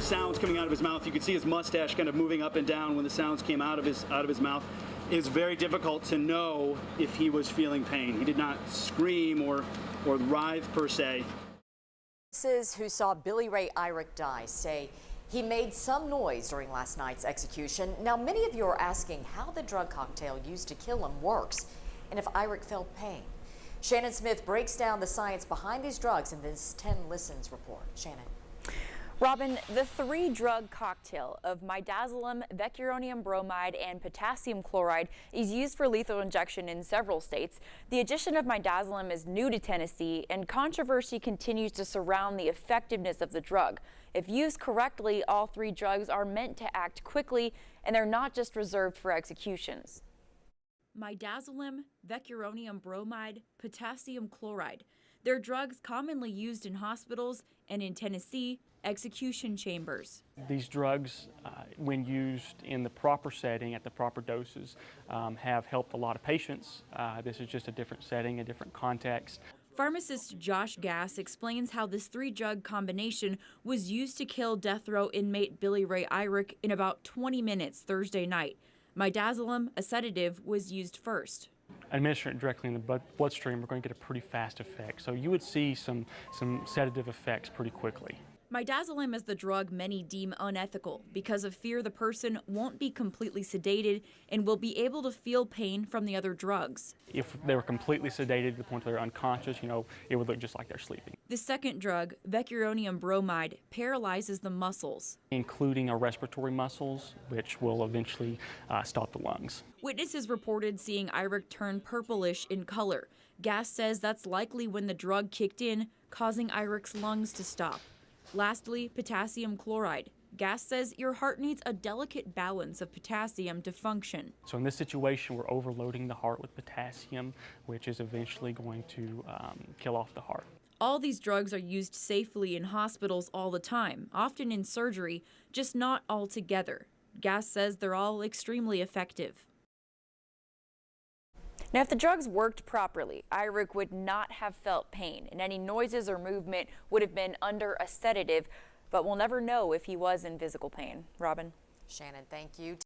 sounds coming out of his mouth. You could see his mustache kind of moving up and down when the sounds came out of his mouth. It was very difficult to know if he was feeling pain. He did not scream or writhe per se. Witnesses who saw Billy Ray Irick die say he made some noise during last night's execution. Now, many of you are asking how the drug cocktail used to kill him works and if Irick felt pain. Shannon Smith breaks down the science behind these drugs in this 10 Listens report. Shannon. Robin, the three-drug cocktail of midazolam, vecuronium bromide, and potassium chloride is used for lethal injection in several states. The addition of midazolam is new to Tennessee, and controversy continues to surround the effectiveness of the drug. If used correctly, all three drugs are meant to act quickly, and they're not just reserved for executions. Midazolam, vecuronium bromide, potassium chloride. They're drugs commonly used in hospitals and, in Tennessee, execution chambers. These drugs, when used in the proper setting at the proper doses, have helped a lot of patients. This is just a different setting, a different context. Pharmacist Josh Gass explains how this three-drug combination was used to kill death row inmate Billy Ray Irick in about 20 minutes Thursday night. Midazolam, a sedative, was used first. Administering it directly in the bloodstream, we're going to get a pretty fast effect. So you would see some sedative effects pretty quickly. Midazolam is the drug many deem unethical because of fear the person won't be completely sedated and will be able to feel pain from the other drugs. If they were completely sedated to the point they're unconscious, it would look just like they're sleeping. The second drug, vecuronium bromide, paralyzes the muscles, including our respiratory muscles, which will eventually stop the lungs. Witnesses reported seeing Irick turn purplish in color. Gass says that's likely when the drug kicked in, causing Irick's lungs to stop. Lastly, potassium chloride. Gass says your heart needs a delicate balance of potassium to function. So in this situation, we're overloading the heart with potassium, which is eventually going to kill off the heart. All these drugs are used safely in hospitals all the time, often in surgery, just not all together. Gass says they're all extremely effective. Now, if the drugs worked properly, Irick would not have felt pain, and any noises or movement would have been under a sedative, but we'll never know if he was in physical pain. Robin? Shannon, thank you.